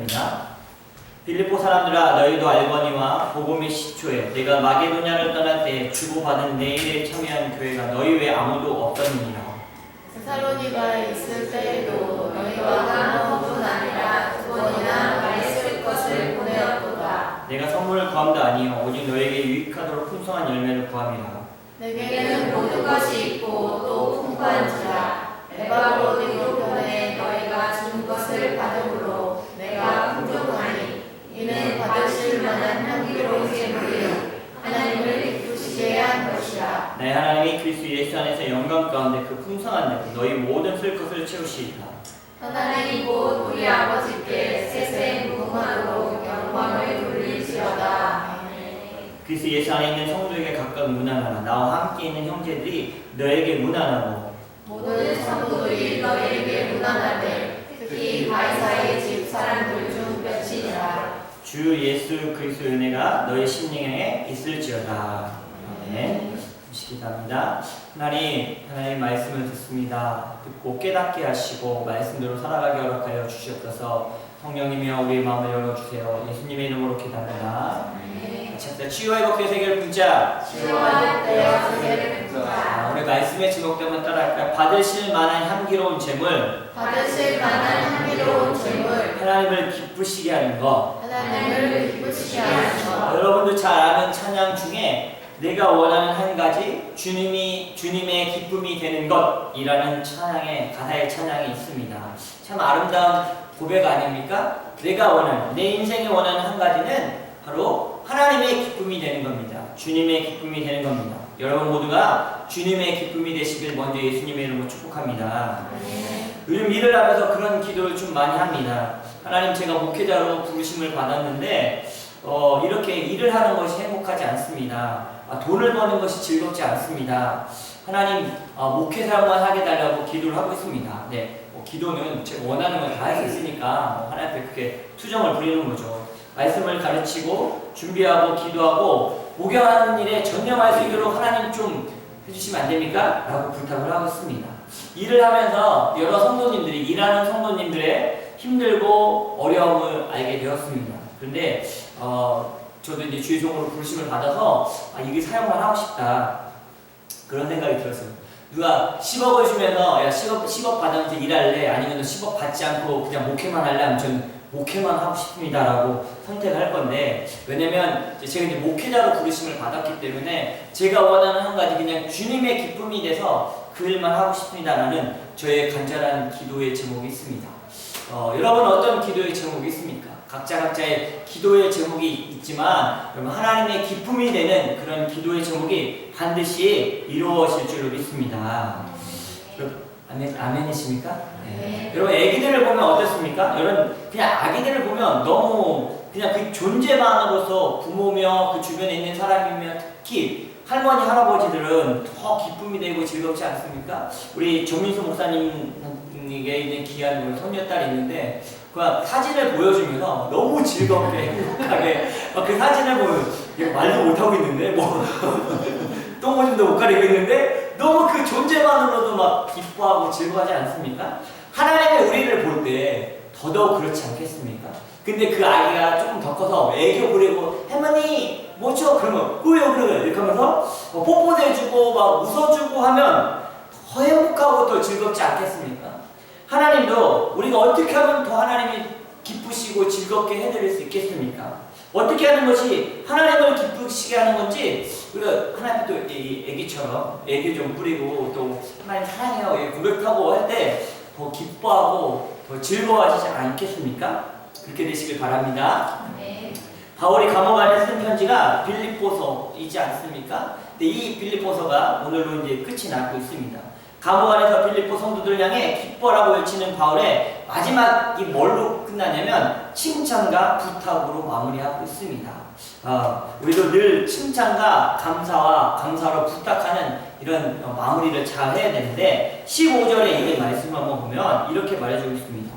말씀입니다. 빌립보 사람들아 너희도 알거니와 복음의 시초에 내가 마게도냐를 떠날 때 주고받은 내 일에 참여한 교회가 너희 외에 아무도 없었느니라. 데살로니가에 있을 때에도 너희와 한 번뿐 아니라 2번이나 말씀 것을 보내었도다. 내가 선물을 구함도 아니요 오직 너에게 유익하도록 풍성한 열매를 구함이라. 내게는 모든 것이 있고 또 풍부한지라. 에바브로디로 보내 너희가 준 것을 받음으로 내가 풍족하니 이는 받으실 만한 향기로운 제물이요 하나님을 기쁘시게 한 것이라. 내 하나님이 그리스도 예수 안에서 영광 가운데 그 풍성한 내 너희 모든 쓸 것을 채우시리라. 하나님이 곧 우리 아버지께 세세 무궁하도록 영광을 돌리시어다. 그리스도 예수 안에 있는 성도에게 각각 문안하라. 나와 함께 있는 형제들이 너에게 문안하고 모든 성도들이 너희에게 문안하되 특히 가이사의 집 사람들 중 몇이니라. 주 예수 그리스도의 은혜가 너희 심령에 있을지어다. 아멘. 기도합니다. 하나님 말씀을 듣습니다. 듣고 깨닫게 하시고 말씀대로 살아가게 허락하여 주시옵소서. 성령님이여 우리의 마음을 열어주세요. 예수님의 이름으로 기도합니다. 같이 합시다. 치유와 회복의 세계를 품자. 치유와 회복되어 세계를 품자. 오늘 말씀의 제목대로 따라할까요? 받으실 만한 향기로운 제물, 받으실 만한 향기로운 제물, 하나님을 기쁘시게 하는 것. 하나님을 기쁘시게 하는 것. 여러분도 잘 아는 찬양 중에 내가 원하는 한 가지 주님의 기쁨이 되는 것이라는 가사의 찬양이 있습니다. 참 아름다운 고백 아닙니까? 내가 원하는, 내 인생에 원하는 한 가지는 바로 하나님의 기쁨이 되는 겁니다. 주님의 기쁨이 되는 겁니다. 여러분 모두가 주님의 기쁨이 되시길 먼저 예수님의 이름으로 축복합니다. 요즘 일을 하면서 그런 기도를 좀 많이 합니다. 하나님, 제가 목회자로 부르심을 받았는데 이렇게 일을 하는 것이 행복하지 않습니다. 돈을 버는 것이 즐겁지 않습니다. 하나님, 목회사만 하게 달라고 기도를 하고 있습니다. 네, 기도는 제가 원하는 걸 다 할 수 있으니까 하나님 앞에 그렇게 투정을 부리는 거죠. 말씀을 가르치고 준비하고 기도하고 목양하는 일에 전념할 수 있도록 하나님 좀 해주시면 안 됩니까? 라고 부탁을 하고 있습니다. 일을 하면서 여러 성도님들이, 일하는 성도님들의 힘들고 어려움을 알게 되었습니다. 그런데 저도 이제 주의종으로 부르심을 받아서 이게 사용만 하고 싶다, 그런 생각이 들었어요. 누가 10억을 주면서 야 10억 받으면서 일할래? 아니면 10억 받지 않고 그냥 목회만 할래? 하면 저는 목회만 하고 싶습니다 라고 선택할 건데, 왜냐면 제가 이제 목회자로 부르심을 받았기 때문에 제가 원하는 한 가지, 그냥 주님의 기쁨이 돼서 그 일만 하고 싶습니다 라는 저의 간절한 기도의 제목이 있습니다. 여러분 어떤 기도의 제목이 있습니까? 각자의 기도의 제목이 있지만 여러분 하나님의 기쁨이 되는 그런 기도의 제목이 반드시 이루어질 줄로 믿습니다. 아멘이십니까? 네. 여러분 아기들을 보면 어떻습니까? 여러분 그냥 아기들을 보면 너무 그냥 그 존재만으로서 부모며 그 주변에 있는 사람이며 특히 할머니 할아버지들은 더 기쁨이 되고 즐겁지 않습니까? 우리 조민수 목사님에게 있는 귀한 우리 손녀딸이 있는데 그 사진을 보여주면서 너무 즐겁게 행복하게 그 사진을 보면 말도 못하고 있는데 똥오줌도 못 가리고 있는데 너무 그 존재만으로도 막 기뻐하고 즐거워하지 않습니까? 하나님의 우리를 볼 때 더더욱 그렇지 않겠습니까? 근데 그 아이가 조금 더 커서 애교 부리고 할머니 뭐죠? 그러면 왜요? 그러면 이렇게 하면서 뽀뽀도 해주고 막 웃어주고 하면 더 행복하고 더 즐겁지 않겠습니까? 하나님도 우리가 어떻게 하면 더 하나님이 기쁘시고 즐겁게 해드릴 수 있겠습니까? 어떻게 하는 것이 하나님을 기쁘시게 하는 건지, 우리가 하나님 또 애기처럼 애교 좀 부리고 또 하나님 사랑해요 고백하고 할 때 더 기뻐하고 더 즐거워하시지 않겠습니까? 그렇게 되시길 바랍니다. 네. 바울이 감옥 안에 쓴 편지가 빌립보서이지 않습니까? 근데 이 빌립보서가 오늘로 이제 끝이 나고 있습니다. 감옥 안에서 빌립보 성도들 향해 기뻐라고 외치는 바울의 마지막이 뭘로 끝나냐면 칭찬과 부탁으로 마무리하고 있습니다. 우리도 늘 칭찬과 감사로 부탁하는 이런 마무리를 잘 해야 되는데 15절에 이 말씀을 한번 보면 이렇게 말해주고 있습니다.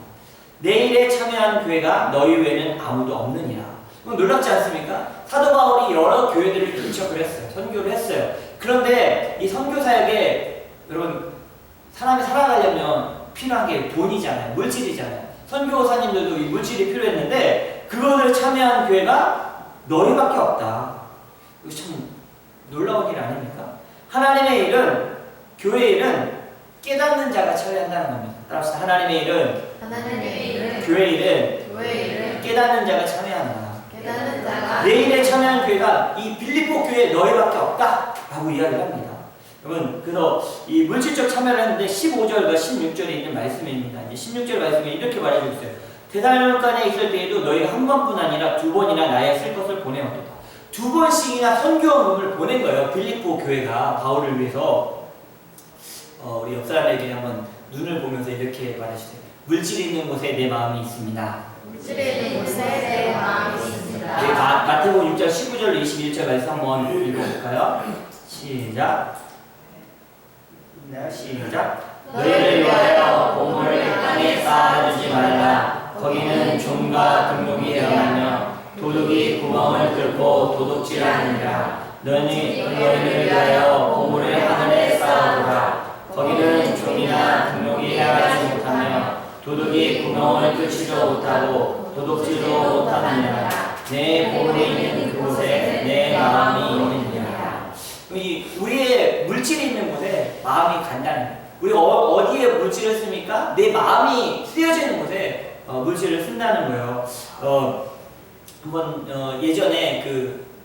내 일에 참여한 교회가 너희 외에는 아무도 없느니라. 놀랍지 않습니까? 사도 바울이 여러 교회들을 개척을 했어요. 선교를 했어요. 그런데 이 선교 사역에 여러분 사람이 살아가려면 필요한 게 돈이잖아요. 물질이잖아요. 선교사님들도 이 물질이 필요했는데 그거를 참여한 교회가 너희밖에 없다. 이거 참 놀라운 일 아닙니까? 하나님의 일은, 교회의 일은 깨닫는 자가 처리한다는 겁니다. 따라합시다. 하나님의 일은, 하나님의 일은 교회의 일은 교회의 일은 깨닫는 자가 참여한다. 깨닫는 자가 내 일에 참여한 교회가 이 빌립보 교회에 너희밖에 없다 라고 이야기를 합니다. 여러분, 그래서 이 물질적 참여를 했는데 15절과 16절에 있는 말씀입니다. 이제 16절 말씀에 이렇게 말해주고 있어요. 데살로니가에 있을 때에도 너희가 한 번뿐 아니라 두 번이나 나의 쓸 것을 보내었다. 두 번씩이나 선교문을 보낸 거예요. 빌립보 교회가 바울을 위해서. 우리 옆 사람에게 한번 눈을 보면서 이렇게 말해주세요. 물질이 있는 곳에 내 마음이 있습니다. 물질이 있는 곳에 내 마음이 있습니다. 네, 마태복음 6장 19절 21절 말씀 한번 읽어볼까요? 시작. 네, 시작. 너희를 위하여 보물을 땅에 쌓아두지 말라. 거기는 종과 등록이 행하며 도둑이 구멍을 뚫고 도둑질하느니라. 너희를 위하여 보물을 하늘에 쌓아두라. 거기는 종이나 등록이 행하지 못하며 도둑이 구멍을 뚫지도 못하고 도둑질도 못하느니라. 내 보물이 있는 그곳에 내 마음이 있느니라. 우리의 물질이 있는 곳에 마음이 간다는 거예요. 우리 어디에 물질을 씁니까? 내 마음이 쓰여지는 곳에 물질을 쓴다는 거예요. 한번 예전에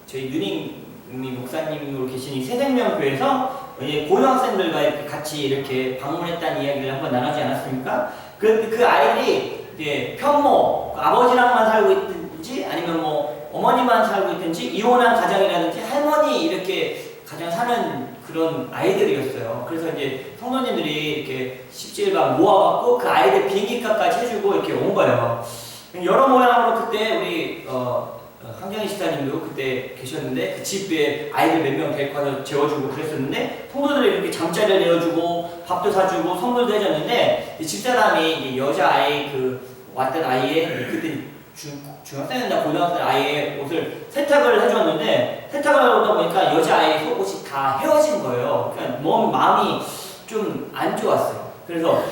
저희 누님이 목사님으로 계신 이 새생명교회에서 고등학생들과 이렇게 같이 이렇게 방문했다는 이야기를 한번 나누지 않았습니까? 그 아이들이 이제 편모, 아버지랑만 살고 있든지 아니면 뭐 어머니만 살고 있든지 이혼한 가정이라든지 할머니 이렇게 가정 사는 그런 아이들이었어요. 그래서 이제 성도님들이 이렇게 17박 모아갖고 그 아이들 비행기값까지 해주고 이렇게 온 거예요. 여러 모양으로 그때 우리 황정희 집사님도 그때 계셨는데 그 집에 아이들 몇 명 데리고 와서 재워주고 그랬었는데 성도들이 이렇게 잠자리를 내어주고 밥도 사주고 선물도 해줬는데 집사람이 여자아이 왔던 아이의 그때 중학생이나 고등학생 아이의 옷을 세탁을 해줬는데 세탁을 하다 보니까 여자아이 속옷이 다 헤어진 거예요. 그러니까 너무 마음이 좀 안 좋았어요. 그래서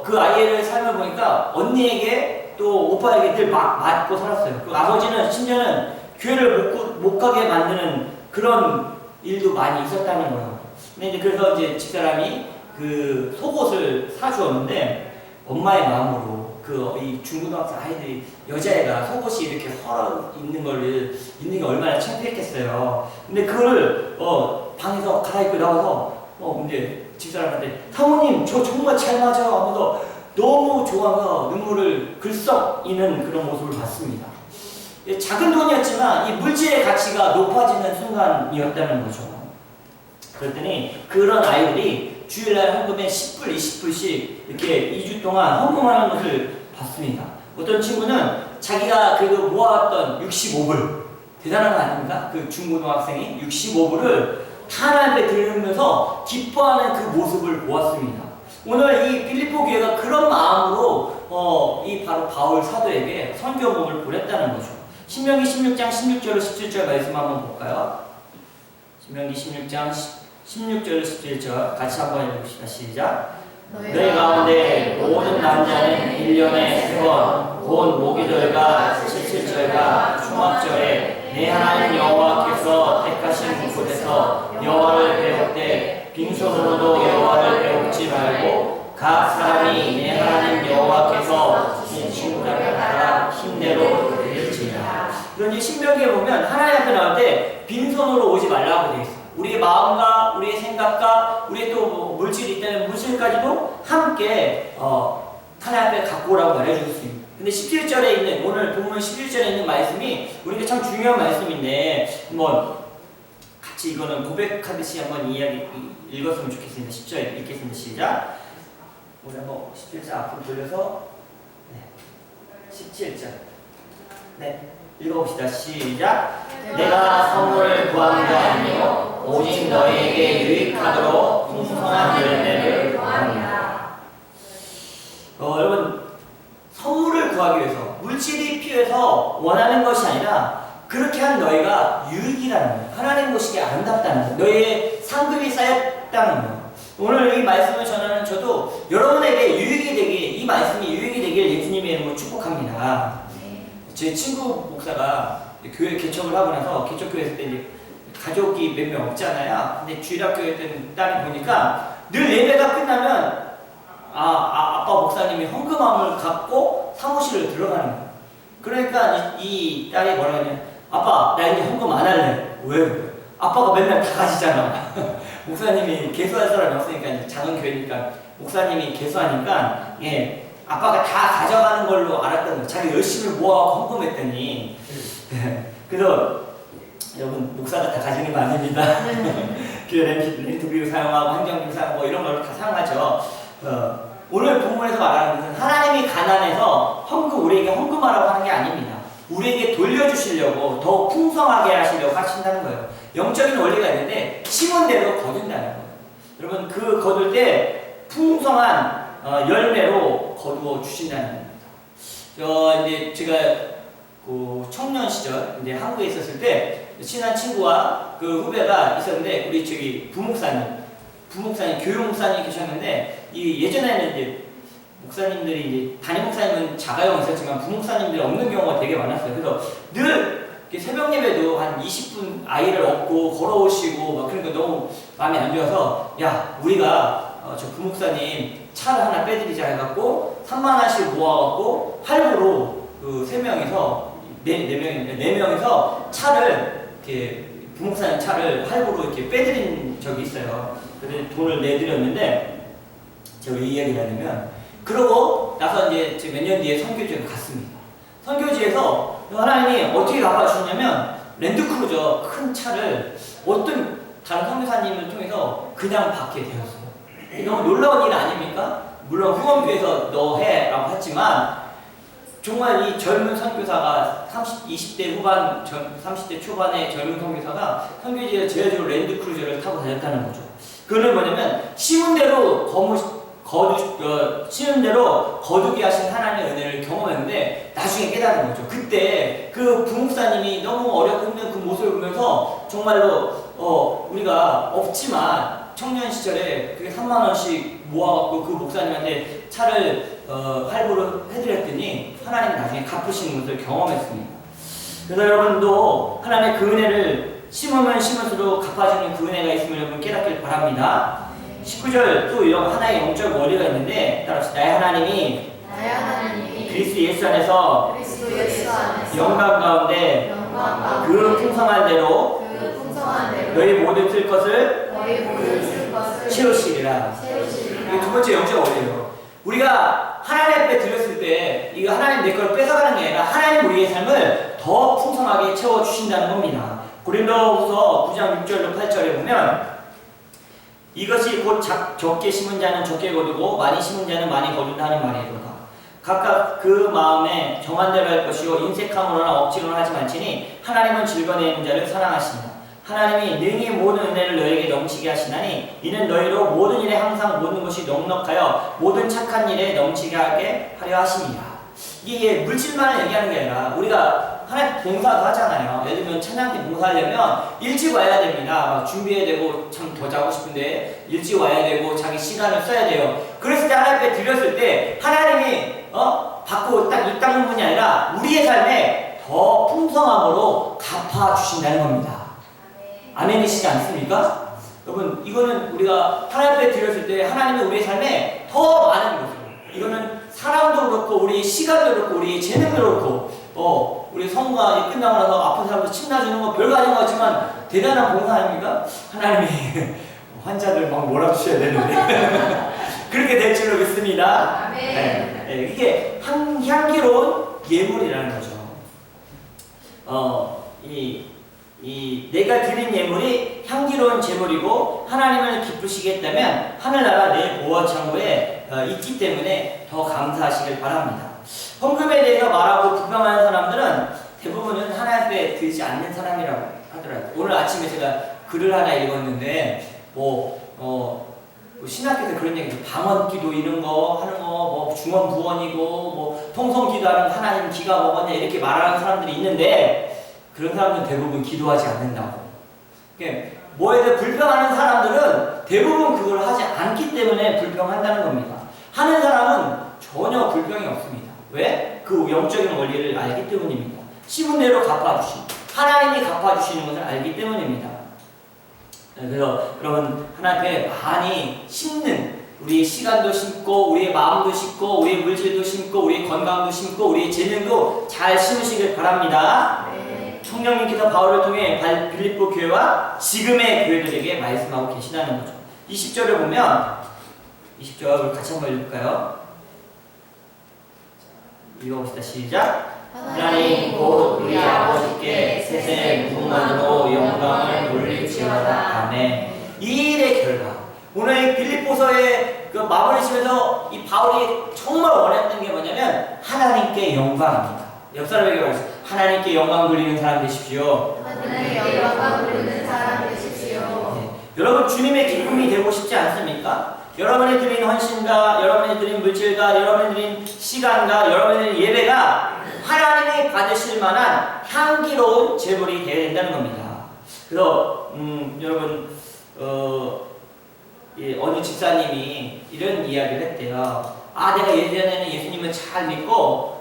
그 아이의 삶을 보니까 언니에게 또 오빠에게 늘 맞고 살았어요. 그 아버지는 심지어는 교회를 못 가게 만드는 그런 일도 많이 있었다는 거예요. 근데 그래서 이제 집사람이 그 속옷을 사주었는데 엄마의 마음으로 이 중고등학생 아이들이 여자애가 속옷이 이렇게 헐어 있는 게 얼마나 창피했겠어요. 근데 그거를 방에서 갈아입고 나와서 근데 집사람한테 사모님 저 정말 잘 맞아요 하면서 너무 좋아서 눈물을 글썽이는 그런 모습을 봤습니다. 작은 돈이었지만 이 물질의 가치가 높아지는 순간이었다는 거죠. 그랬더니 그런 아이들이 주일날 헌금에 10불, 20불씩 이렇게 2주 동안 헌금하는 것을 봤습니다. 어떤 친구는 자기가 그래도 모아왔던 65불, 대단한 거 아닙니까? 그 중고등학생이 65불을 하나님께 드리면서 기뻐하는 그 모습을 보았습니다. 오늘 이 빌립보 교회가 그런 마음으로 이 바로 바울 사도에게 선교복을 보냈다는 거죠. 신명기 16장 16절로 17절 말씀 한번 볼까요? 신명기 16장 16절로 17절 같이 한번 읽읍시다. 시작. 너희 가운데 모든 남자는 1년에 3번 곧 모기절과 칠칠절과 초막절에 내 하나님 여호와께서 택하신 곳에서 여호와를 배울 때 빈손으로도 여호와를 배우지 말고 각 사람이 내 하나님 여호와께서 주신 친구들에 따라 힘내로 드릴지니라. 그런데 신명기에 보면 하나님 앞에 나올 때 빈손으로 오지 말라고 되어 있어요. 우리의 마음과 우리의 생각과 우리의 또 물질이 있다면 물질까지도 함께 하나님 앞에 갖고 오라고 말해주고 있습니다. 근데 17절에 있는 오늘 본문 11절에 있는 말씀이 우리가 참 중요한 말씀인데 한번 같이 이거는 고백하듯이 한번 이야기 읽었으면 좋겠습니다. 10절 읽겠습니다. 시작. 우리 한번 17절 앞으로 돌려서 17절 읽어봅시다. 시작. 내가 선물을 구한 게 아니요 오직 너희에게 유익하도록 풍성한 열매를 구합니다. 여러분 선물을 구하기 위해서 물질이 필요해서 원하는 것이 아니라 그렇게 한 너희가 유익이라는 거예요. 하나님 보시기에 아름답다는 거예요. 너희의 상급이 쌓였다는 거예요. 오늘 이 말씀을 전하는 저도 여러분에게 유익이 되길, 이 말씀이 유익이 되길 예수님 주님의 이름으로 축복합니다. 제 친구 목사가 교회 개척을 하고 나서 개척교회 때 이제 가족이 몇 명 없잖아요. 근데 주일학교에 있던 딸이 보니까 늘 예배가 끝나면 아빠 목사님이 헌금함을 갖고 사무실로 들어가는 거예요. 그러니까 이 딸이 뭐라 하냐면 아빠 나 이제 헌금 안 할래. 왜? 아빠가 맨날 다 가지잖아. 목사님이 개수할 사람이 없으니까 이제 작은 교회니까 목사님이 개수하니까 예 아빠가 다 가져가는 걸로 알았던 거예요. 자기 열심히 모아서 헌금했더니 그래서 여러분 목사가 다 가지는 거 아닙니다. 교회 렌트비를 사용하고 행정비를 사용하고 뭐 이런 걸 다 사용하죠. 오늘 본문에서 말하는 것은 하나님이 가난해서 우리에게 헌금하라고 하는 게 아닙니다. 우리에게 돌려주시려고 더 풍성하게 하시려고 하신다는 거예요. 영적인 원리가 있는데 심은 대로 거둔다는 거예요. 여러분 그 거둘 때 풍성한 열매로 거두어 주신다는 겁니다. 이제 제가 그 청년 시절 이제 한국에 있었을 때 친한 친구와 그 후배가 있었는데 우리 저기 부목사님 교육 목사님 계셨는데 이 예전에는 이제 목사님들이 이제 담임 목사님은 자가용 있었지만 부목사님들이 없는 경우가 되게 많았어요. 그래서 늘 새벽 예배도 한 20분 아이를 업고 걸어오시고 막 그러니까 너무 마음이 안 좋아서 야 우리가 저 부목사님 차를 하나 빼드리자 해갖고 3만 원씩 모아갖고 할부로 그 3명이서 4명이서 차를 이렇게 부목사님 차를 할부로 이렇게 빼드린 적이 있어요. 그래서 돈을 내드렸는데 제가 왜 이 얘기를 하냐면 그러고 나서 이제 몇 년 뒤에 선교지에 갔습니다. 선교지에서 하나님이 어떻게 갚아주셨냐면 랜드크루저 큰 차를 어떤 다른 선교사님을 통해서 그냥 받게 되었어요. 너무 놀라운 일 아닙니까? 물론 후원교에서 너 해 라고 했지만 정말 이 젊은 선교사가 20대 후반, 30대 초반의 젊은 선교사가 선교지에서 제주도 랜드크루저를 타고 다녔다는 거죠. 그거는 뭐냐면 심은 대로 심은 대로 거두게 하신 하나님의 은혜를 경험했는데 나중에 깨달은 거죠. 그때 그 부목사님이 너무 어렵고 힘든 그 모습을 보면서 정말로 우리가 없지만 청년 시절에 그게 3만 원씩 모아갖고 그 목사님한테 차를 할부로 해드렸더니 하나님이 나중에 갚으시는 것을 경험했습니다. 그래서 여러분도 하나님의 그 은혜를 심으면 심을수록 갚아주는 그 은혜가 있음을 여러분 깨닫길 바랍니다. 19절 또 이런 하나의 영적 원리가 있는데 따라합시다. 나의 하나님이 그리스도 예수 안에서 영광 가운데 그 풍성한 대로 너희 모든 틀 것을 채우시리라. 이게 두 번째 영적 원리예요. 우리가 하나님 앞에 드렸을 때 이거 하나님 내 걸 뺏어가는 게 아니라 하나님 우리의 삶을 더 풍성하게 채워주신다는 겁니다. 고린도후서 9장 6절로 8절에 보면 이것이 곧 적게 심은 자는 적게 거두고 많이 심은 자는 많이 거둔다 하는 말이로다. 각각 그 마음에 정한 대로 할 것이요 인색함으로나 억지로나 하지 말지니 하나님은 즐거내는 자를 사랑하신다. 하나님이 능히 모든 은혜를 너에게 넘치게 하시나니 이는 너희로 모든 일에 항상 모든 것이 넉넉하여 모든 착한 일에 넘치게 하게 하려 하심이라. 이게 물질만을 얘기하는 게 아니라 우리가 하나님 봉사도 하잖아요. 예를 들면 찬양팀 봉사하려면 일찍 와야 됩니다. 막 준비해야 되고 참 더 자고 싶은데 일찍 와야 되고 자기 시간을 써야 돼요. 그랬을 때 하나님 앞에 드렸을 때 하나님이 받고 딱 입당는 분이 아니라 우리의 삶에 더 풍성함으로 갚아주신다는 겁니다. 아멘이시지 않습니까? 여러분 이거는 우리가 하나님 앞에 드렸을 때 하나님이 우리의 삶에 더 많은 것을 이거는 사람도 그렇고 우리의 시간도 그렇고 우리의 재능도 그렇고 우리 성과 끝나고 나서 아픈 사람도 침 놔주는 거 별거 아닌 것 같지만 대단한 봉사 아닙니까? 하나님이 환자들 막 몰아주셔야 되는데 그렇게 될 줄로 믿습니다. 네, 이게 향기로운 예물이라는 거죠. 내가 드린 예물이 향기로운 제물이고 하나님을 기쁘시게 했다면 하늘나라 내 보호 창고에 있기 때문에 더 감사하시길 바랍니다. 헌금에 대해서 말하고 불평하는 사람들은 대부분은 하나님 앞에 드리지 않는 사람이라고 하더라고요. 오늘 아침에 제가 글을 하나 읽었는데 신학교에서 그런 얘기죠. 방언기도 이런 거 하는 거 중언부언이고 통성기도하는 거 하나님 기가 먹었냐 이렇게 말하는 사람들이 있는데 그런 사람들은 대부분 기도하지 않는다고. 뭐에 대해 불평하는 사람들은 대부분 그걸 하지 않기 때문에 불평한다는 겁니다. 하는 사람은 전혀 불평이 없습니다. 왜? 그 영적인 원리를 알기 때문입니다. 심은 대로 갚아주신 하나님이 갚아주시는 것을 알기 때문입니다. 그래서 여러분 하나님 앞에 많이 심는 우리의 시간도 심고 우리의 마음도 심고 우리의 물질도 심고 우리의 건강도 심고 우리의 재능도 잘 심으시길 바랍니다. 성령님께서 바울을 통해 빌립보 교회와 지금의 교회들에게 말씀하고 계시다는 거죠. 20절을 보면 20절 같이 한번 읽을까요? 읽어봅시다. 시작. 하나님 곧 우리 아버지께 세세 무궁한으로 영광을 돌릴지어다. 아멘. 이 일의 결과 오늘 빌립보서의 그 마무리 지면서 이 바울이 정말 원했던 게 뭐냐면 하나님께 영광입니다. 옆 사람에게 말해서 하나님께 영광 돌리는 사람 되십시오. 하나님께 영광 돌리는 사람 되십시오. 네. 여러분 주님의 기쁨이 되고 싶지 않습니까? 여러분이 드린 헌신과 여러분이 드린 물질과 여러분이 드린 시간과 여러분이 드린 예배가 하나님이 받으실 만한 향기로운 제물이 되어야 된다는 겁니다. 그래서 여러분 어느 집사님이 이런 이야기를 했대요. 내가 예전에는 예수님을 잘 믿고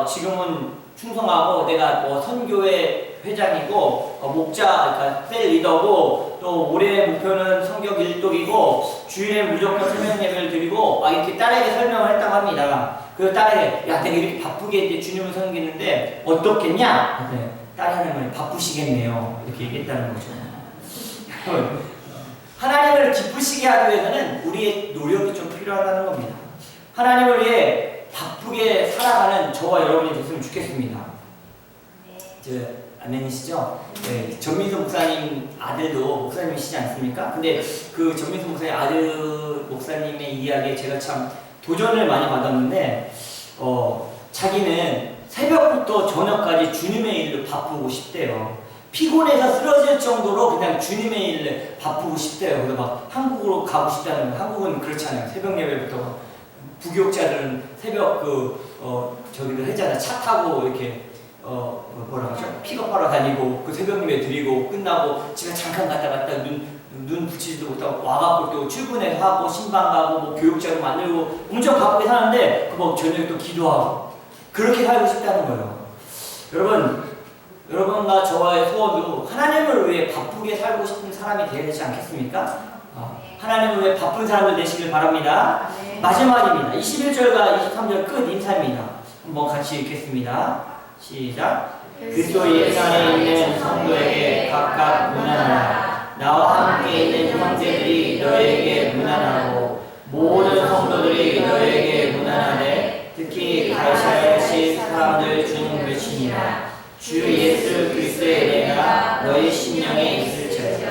지금은 충성하고 내가 선교회 회장이고 목자 그러니까 셀 리더고 또 올해 목표는 성경 일독이고 주일에 무조건 새벽 예배를 드리고 이렇게 딸에게 설명을 했다고 합니다. 그 딸에게 야 내가 이렇게 바쁘게 이제 주님을 섬기는데 어떻겠냐? 네. 딸이 하는 말이 바쁘시겠네요. 이렇게 얘기했다는 거죠. 하나님을 기쁘시게 하기 위해서는 우리의 노력이 좀 필요하다는 겁니다. 하나님을 위해 바쁘게 살아가는 저와 여러분이 됐으면 좋겠습니다. 아멘이시죠? 네, 전민수 목사님 아들도 목사님이시지 않습니까? 근데 그 전민수 목사님 아들 목사님의 이야기에 제가 참 도전을 많이 받았는데 자기는 새벽부터 저녁까지 주님의 일로 바쁘고 싶대요. 피곤해서 쓰러질 정도로 그냥 주님의 일을 바쁘고 싶대요. 그래서 막 한국으로 가고 싶다는 거예요. 한국은 그렇잖아요. 새벽 예배부터 부교육자들은 새벽 저기를 하잖아. 차 타고 이렇게 뭐라 하죠? 픽업하러 다니고 그 새벽 예배 드리고 끝나고 집에 잠깐 갔다 눈 붙이지도 못하고 와갖고 또 출근해서 하고 신방 가고 뭐 교육자로 만들고 엄청 바쁘게 사는데 저녁에 또 기도하고 그렇게 살고 싶다는 거예요. 여러분과 저와의 소원도 하나님을 위해 바쁘게 살고 싶은 사람이 되어야 되지 않겠습니까? 하나님을 위해 바쁜 사람들 되시길 바랍니다. 마지막입니다. 21절과 23절 끝 인사입니다. 한번 같이 읽겠습니다. 시작. 그리스도 예수 안에 있는 성도에게 각각 문안하라. 나와 함께 있는 형제들이 너에게 문안하고 모든 성도들이 너에게 문안하되 특히 가르쳐야 하실 사람들 중 몇이니라. 주 예수 그리스도의 은혜가 너희 심령에 있을지어다.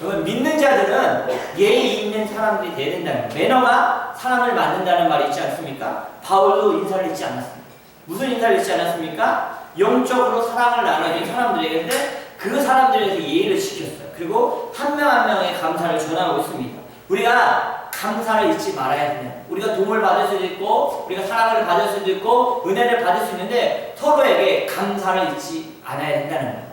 여러분 믿는 자들은 예의 있는 사람들이 되어야 된다는 거예요. 매너가 사람을 만든다는 말이 있지 않습니까? 바울도 인사를 잊지 않았습니다. 무슨 인사를 잊지 않았습니까? 영적으로 사랑을 나눠준 사람들에게 그 사람들에서 예의를 지켰어요. 그리고 한 명 한 명의 감사를 전하고 있습니다. 우리가 감사를 잊지 말아야 돼요. 우리가 도움을 받을 수도 있고 우리가 사랑을 받을 수도 있고 은혜를 받을 수 있는데 서로에게 감사를 잊지 않아야 된다는 거예요.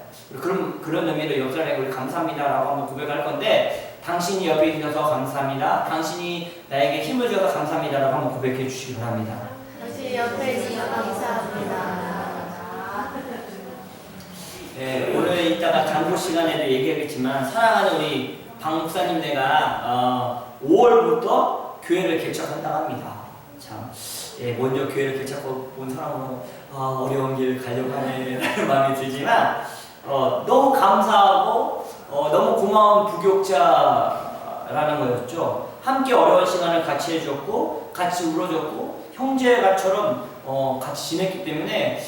그런 의미로 옆 사람에게 우리 감사합니다라고 한번 고백할 건데 당신이 옆에 있어서 감사합니다. 당신이 나에게 힘을 줘서 감사합니다라고 한번 고백해 주시기 바랍니다. 당신 옆에 있어서 감사합니다. 네, 오늘 이따가 간구 시간에도 얘기하겠지만 사랑하는 우리 박 목사님 내가 5월부터 교회를 개척한다고 합니다. 참, 먼저 교회를 개척하고 본 사람은 어려운 길 가려고 하네 라는 마음이 들지만 너무 감사하고 너무 고마운 부교육자라는 거였죠. 함께 어려운 시간을 같이 해줬고 같이 울어줬고 형제가처럼 같이 지냈기 때문에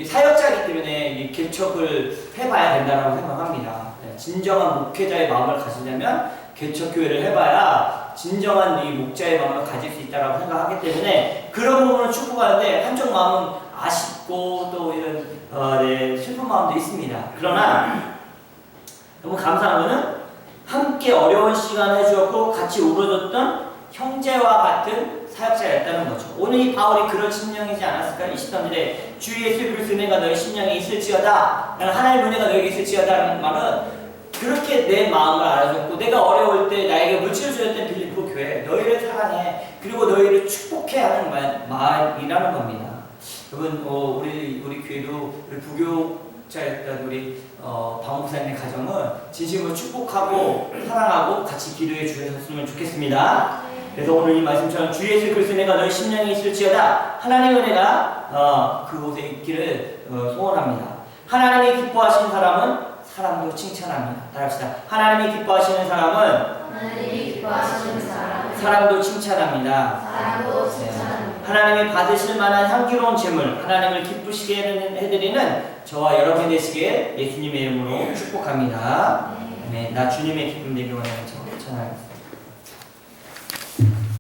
사역자이기 때문에 이 개척을 해봐야 된다고 생각합니다. 진정한 목회자의 마음을 가지려면 개척교회를 해봐야 진정한 이 목자의 마음을 가질 수 있다고 생각하기 때문에 그런 부분을 축복하는데 한쪽 마음은 아쉽고 또 이런 슬픈 마음도 있습니다. 그러나 너무 감사한 것은 함께 어려운 시간을 해주었고 같이 울어줬던 형제와 같은 사역자였다는 거죠. 오늘 이 바울이 그런 심령이지 않았을까? 23절에 주 예수 그리스도의 은혜가 너희 심령에 있을지어다. 하나님의 은혜가 너에게 있을지어다라는 말은 그렇게 내 마음을 알아줬고 내가 어려울 때 나에게 물질을 주었던 빌립보 교회 너희를 사랑해 그리고 너희를 축복해 하는 말이라는 겁니다. 여러분 우리 교회도 우리 부교자였던 우리 박 목사님의 가정을 진심으로 축복하고 사랑하고 같이 기도해 주셨으면 좋겠습니다. 그래서 오늘 이 말씀처럼 주 예수 그리스도의 은혜가 너희 심령에 있을지어다 하나님의 은혜가 그곳에 있기를 소원합니다. 하나님이 기뻐하시는 사람은 사람도 칭찬합니다. 따라합시다. 하나님이 기뻐하시는 사람은 하나님이 기뻐하시는 사람 사람도 칭찬합니다. 사람도 칭찬합니다. 하나님이 받으실 만한 향기로운 제물, 하나님을 기쁘시게 해드리는 저와 여러분 되시길 예수님의 이름으로 축복합니다. 네, 나 주님의 기쁨 되기 원하는 저 찬양하겠습니다.